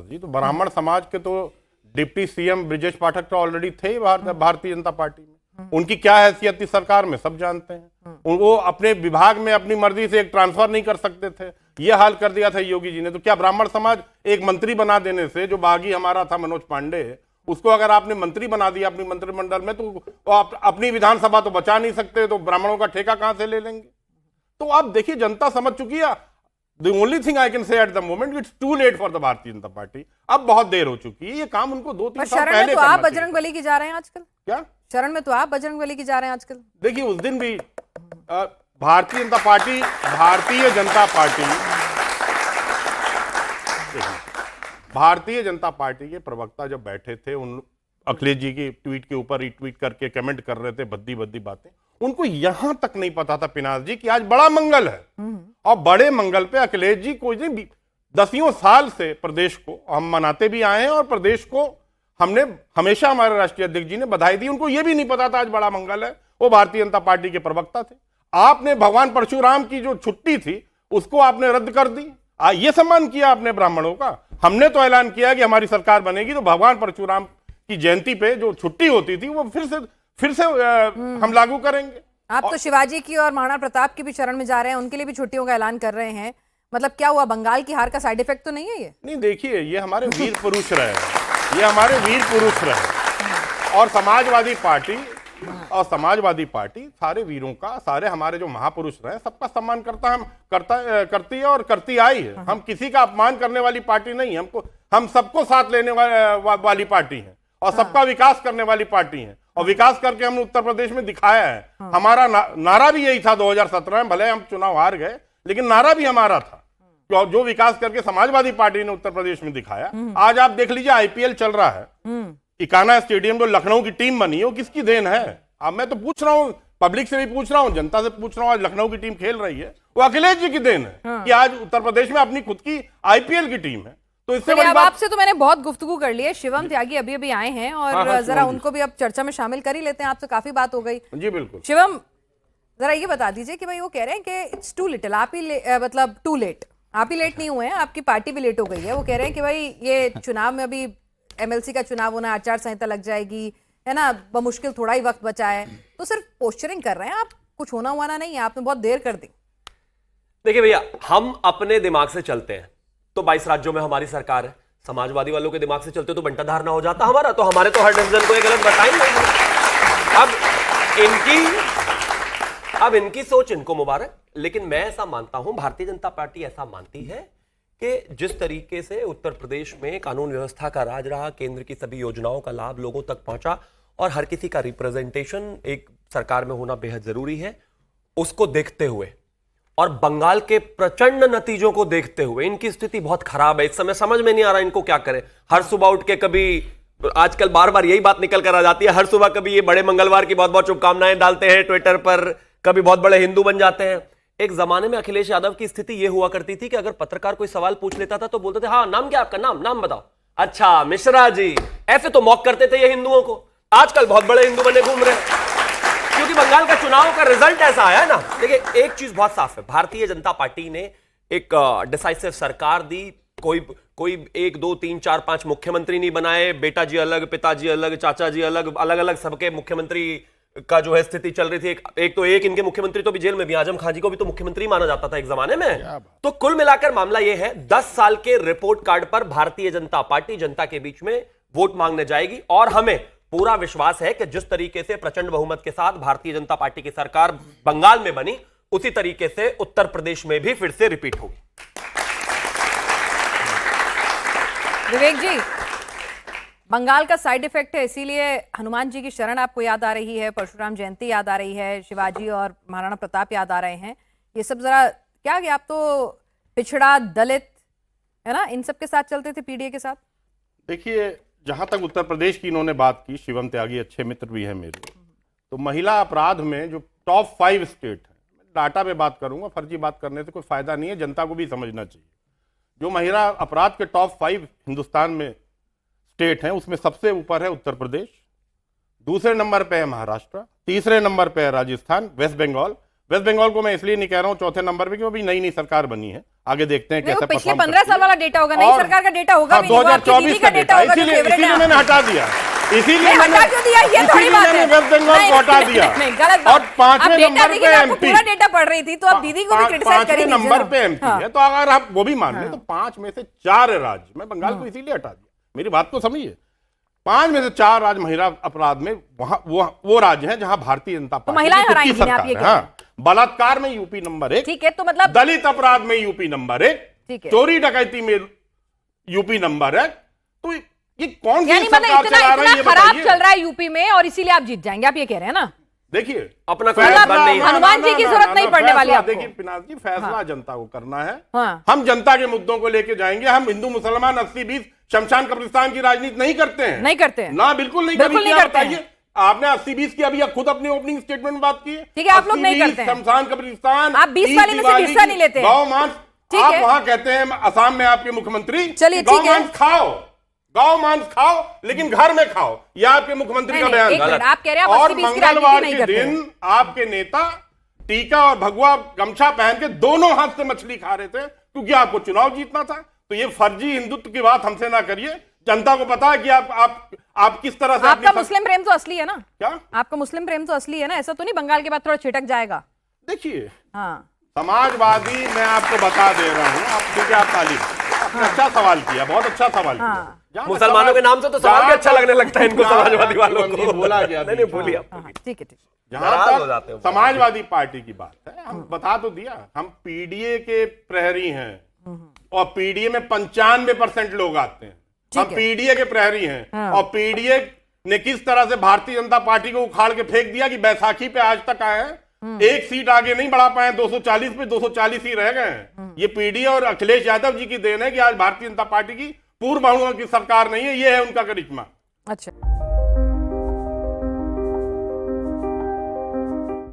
जी। तो ब्राह्मण समाज के तो डिप्टी सीएम ब्रिजेश पाठक तो ऑलरेडी थे ही भारतीय जनता पार्टी में। उनकी क्या हैसियत थी सरकार में सब जानते हैं। वो अपने विभाग में अपनी मर्जी से एक ट्रांसफर नहीं कर सकते थे, ये हाल कर दिया था योगी जी ने। तो क्या ब्राह्मण समाज एक मंत्री बना देने से, जो बागी हमारा था मनोज पांडे, उसको अगर आपने मंत्री बना दिया अपनी मंत्रिमंडल में, तो आप अपनी विधानसभा तो बचा नहीं सकते, तो ब्राह्मणों का ठेका कहां से ले लेंगे? तो आप देखिए जनता समझ चुकी है। The only thing I can say at the moment, it's too late for the Bharatiya Janata party. अब बहुत देर हो चुकी है, ये काम उनको 2-3 साल पहले करना चाहिए। तो आप बजरंगबली की जा रहे हैं आजकल? क्या शरण में तो आप बजरंगबली की जा रहे हैं आजकल? देखिए उस दिन भी भारतीय जनता पार्टी भारतीय जनता पार्टी के प्रवक्ता जब बैठे थे, उन अखिलेश जी की ट्वीट के ऊपर रिट्वीट करके कमेंट कर रहे थे भद्दी भद्दी बातें, उनको यहां तक नहीं पता था पिनाज जी कि आज बड़ा मंगल है। और बड़े मंगल पे अखिलेश जी को दसियों साल से प्रदेश को हम मनाते भी आए हैं, और प्रदेश को हमने हमेशा, हमारे राष्ट्रीय अध्यक्ष जी ने बधाई दी। उनको यह भी नहीं पता था आज बड़ा मंगल है। वो भारतीय जनता पार्टी के प्रवक्ता थे। आपने भगवान परशुराम की जो छुट्टी थी उसको आपने रद्द कर दी। ये सम्मान किया आपने ब्राह्मणों का। हमने तो ऐलान किया कि हमारी सरकार बनेगी तो भगवान परशुराम की जयंती पे जो छुट्टी होती थी वो फिर से हम लागू करेंगे। आप तो शिवाजी की और महाराणा प्रताप की भी शरण में जा रहे हैं, उनके लिए भी छुट्टियों का ऐलान कर रहे हैं। मतलब क्या हुआ, बंगाल की हार का साइड इफेक्ट तो नहीं है ये? नहीं, देखिए ये हमारे वीर पुरुष रहे, और समाजवादी पार्टी सारे वीरों का, सारे हमारे जो महापुरुष रहे सबका सम्मान करती है और करती आई है। हम किसी का अपमान करने वाली पार्टी नहीं है। हम सबको साथ लेने वाली पार्टी है और सबका विकास करने वाली पार्टी है, और विकास करके हमने उत्तर प्रदेश में दिखाया है। हमारा नारा भी यही था 2017 में, भले हम चुनाव हार गए लेकिन नारा भी हमारा था, जो विकास करके समाजवादी पार्टी ने उत्तर प्रदेश में दिखाया। आज आप देख लीजिए आईपीएल चल रहा है, इकाना स्टेडियम जो लखनऊ की टीम बनी है वो किसकी देन है? अब मैं तो पूछ रहा हूँ, पब्लिक से भी पूछ रहा हूँ, जनता से पूछ रहा हूँ, आज लखनऊ की टीम खेल रही है, वो अखिलेश जी की देन है कि आज उत्तर प्रदेश में अपनी खुद की आईपीएल की टीम है। तो इससे बड़ी बात। आपसे तो मैंने बहुत गुफ्तगू कर ली है। शिवम त्यागी अभी अभी आए हैं और जरा उनको भी अब चर्चा में शामिल कर ही लेते हैं। आपसे काफी बात हो गई। जी बिल्कुल। शिवम, जरा ये बता दीजिए कि भाई वो कह रहे हैं कि इट्स टू लिटिल, आप ही मतलब टू लेट, आप ही लेट नहीं हुए हैं, आपकी पार्टी भी लेट हो गई है। वो कह रहे हैं कि भाई ये चुनाव में अभी एमएलसी का चुनाव होना, आचार संहिता लग जाएगी, है ना, बमुश्किल थोड़ा ही वक्त बचा है, तो सिर्फ पोस्चरिंग कर रहे हैं आप, कुछ होना हुआ नहीं है, आपने बहुत देर कर दी। देखिए भैया, हम अपने दिमाग से चलते हैं तो 22 राज्यों में हमारी सरकार है। समाजवादी वालों के दिमाग से चलते तो बंटाधार ना हो जाता हमारा, तो हमारे तो हर डिवीजन को एक गलत बताएंगे। अब इनकी सोच इनको मुबारक, लेकिन मैं ऐसा मानता हूं, भारतीय जनता पार्टी ऐसा मानती है कि जिस तरीके से उत्तर प्रदेश में कानून व्यवस्था का राज रहा, केंद्र की सभी योजनाओं का लाभ लोगों तक पहुंचा और हर किसी का रिप्रेजेंटेशन एक सरकार में होना बेहद जरूरी है, उसको देखते हुए और बंगाल के प्रचंड नतीजों को देखते हुए इनकी स्थिति बहुत खराब है। इस समय समझ में नहीं आ रहा इनको क्या करें। हर सुबह उठ के, कभी आजकल बार बार यही बात निकल कर आ जाती है, हर सुबह कभी ये बड़े मंगलवार की बहुत बहुत शुभकामनाएं डालते हैं ट्विटर पर, कभी बहुत बड़े हिंदू बन जाते हैं। एक जमाने में अखिलेश यादव की स्थिति यह हुआ करती थी कि अगर पत्रकार कोई सवाल पूछ लेता था तो बोलते थे, हाँ नाम क्या आपका, नाम बताओ, अच्छा मिश्रा जी, ऐसे तो मॉक करते थे ये हिंदुओं को। आजकल बहुत बड़े हिंदू बने घूम रहे हैं क्योंकि बंगाल का चुनाव का रिजल्ट ऐसा आया ना। देखिए एक चीज बहुत साफ है, भारतीय जनता पार्टी ने एक डिसाइसिव सरकार दी। कोई 1 2 3 4 5 मुख्यमंत्री नहीं बनाए, बेटा जी अलग, पिताजी अलग, चाचा जी अलग अलग सबके मुख्यमंत्री का जो है स्थिति चल रही थी। एक इनके मुख्यमंत्री तो भी जेल में भी, आजम खान जी को भी तो मुख्यमंत्री माना जाता था एक जमाने में। तो कुल मिलाकर मामला यह है, 10 साल के रिपोर्ट कार्ड पर भारतीय जनता पार्टी जनता के बीच में वोट मांगने जाएगी और हमें पूरा विश्वास है कि जिस तरीके से प्रचंड बहुमत के साथ भारतीय जनता पार्टी की सरकार बंगाल में बनी, उसी तरीके से उत्तर प्रदेश में भी फिर से रिपीट होगी। विवेक जी, बंगाल का साइड इफेक्ट है, इसीलिए हनुमान जी की शरण आपको याद आ रही है, परशुराम जयंती याद आ रही है, शिवाजी और महाराणा प्रताप याद आ रहे हैं। ये सब जरा क्या कि आप तो पिछड़ा, दलित, है ना, इन सब के साथ चलते थे, पीडीए के साथ। देखिए जहां तक उत्तर प्रदेश की इन्होंने बात की, शिवम त्यागी अच्छे मित्र भी है मेरे, तो महिला अपराध में जो टॉप 5 स्टेट है, डाटा पे बात करूंगा, फर्जी बात करने से कोई फायदा नहीं है, जनता को भी समझना चाहिए। जो महिला अपराध के टॉप 5 हिंदुस्तान में स्टेट हैं, उसमें सबसे ऊपर है उत्तर प्रदेश, दूसरे नंबर पे है महाराष्ट्र, तीसरे नंबर पे है राजस्थान, वेस्ट बंगाल, वेस्ट बंगाल को मैं इसलिए नहीं कह रहा हूँ चौथे नंबर पे क्योंकि नई नई सरकार बनी है, आगे देखते हैं नहीं, वो कैसे पिछले परफॉर्म 15 साल वाला डेटा होगा, नई सरकार का डेटा होगा भी नहीं, वो आपकी दीदी 2024 का का डेटा होगा जो इसीलिए फेवरेट इसीलिए है। मैंने हटा दिया, इसीलिए नहीं, मैंने हटा क्यों दिया? ये थोड़ी इसीलिए बात है। मैंने वेस्ट बंगाल नहीं, को हटा नहीं, दिया। नहीं, गलत और बात। पांचवें आप डेटा नंबर देखिए, पे आपको एमपी, पूरा डेटा पढ़ रही थी तो आप दीदी को भी क्रिटिसाइज कर ही पांचवें दीजिए नंबर ना। पे एमपी हाँ। है, तो अगर आप वो भी मान लें तो 5 में से 4 राज्य, मैं बंगाल को इसीलिए हटा दिया, मेरी बात को समझिए, 5 में से 4 राज्य महिला अपराध में वहां वो राज्य हैं जहां भारतीय जनता पार्टी महिलाएं की खुद की हराएंगी ना, आप सरकार ये है। कह रहे हैं। हाँ, बलात्कार में यूपी नंबर 1, ठीक है, तो मतलब दलित अपराध में यूपी नंबर 1, ठीक है। चोरी डकैती में यूपी नंबर 1, तो ये कौन सी यानी सरकार मतलब चला रही है, इतना ये खराब बताइए। चल रहा है यूपी में और इसीलिए आप जीत जाएंगे, आप ये कह रहे हैं ना? देखिए अपना कोई फैसला- बन नहीं है। हनुमान जी की जरूरत नहीं पड़ने वाली फैसला- आपको। देखिए पिनाक जी, फैसला जनता को करना है। हाँ। हम जनता के मुद्दों को लेके जाएंगे। हम हिंदू मुसलमान 80-20 शमशान कब्रिस्तान की राजनीति नहीं करते हैं, नहीं करते हैं। ना, बिल्कुल नहीं बिल्कुल कभी नहीं किया। करते हैं। बताइए, आपने 80-20 की अभी खुद अपनी ओपनिंग स्टेटमेंट में बात की है। ठीक है, आप लोग नहीं 80-20 करते हैं। शमशान कब्रिस्तान, आप 20 वाले में से दिवाली हिस्सा की, नहीं लेते हैं। गौ मांस, ठीक आप है। वहां कहते हैं असम में आपके मुख्यमंत्री, चलिए, गौ ठीक है। मांस खाओ, गौ मांस खाओ, लेकिन घर में खाओ, यह आपके मुख्यमंत्री नहीं, का नहीं, बयान एक था। मिनट, आप कह रहे हैं आप और 80-20 की मंगलवार राजनीति नहीं के करते हैं। दिन आपके नेता टीका और भगवा गमछा पहन के दोनों हाथ से मछली खा रहे थे क्योंकि आपको चुनाव जीतना था। तो ये फर्जी हिंदुत्व की बात हमसे ना करिए, जनता को पता है कि आप किस तरह से आपका अपनी मुस्लिम प्रेम तो असली है ना? क्या आपका मुस्लिम प्रेम तो असली है ना? ऐसा तो नहीं बंगाल के बाद थोड़ा छिटक जाएगा? देखिए, हाँ, समाजवादी मैं आपको बता दे रहा हूं, आप ठीक है, आप तालीम, आपने अच्छा सवाल किया, बहुत अच्छा सवाल किया। हाँ। जहां तक मुसलमानों के नाम से तो सवाल भी अच्छा लगने लगता है इनको, जहां तक- समाजवादी वालों नहीं, को। बोला गया नहीं, बोलिए आप। हाँ, ठीक है, ठीक। जहां नाराज हो जाते तक हो। समाजवादी पार्टी की बात है, हम बता तो दिया, हम पीडीए के प्रहरी हैं और पीडीए में 95% लोग आते हैं। हम ठीक है। पीडीए के प्रहरी हैं हाँ। और पीडीए ने किस तरह से भारतीय जनता पार्टी को उखाड़ के फेंक दिया कि बैसाखी पे आज तक आए हैं, एक सीट आगे नहीं बढ़ा पाए, 240 पे 240 ही रह गए हैं। ये पीडीए और अखिलेश यादव जी की देन है कि आज भारतीय जनता पार्टी की पूर्व बहुओं की सरकार नहीं है, ये है उनका करिश्मा। अच्छा।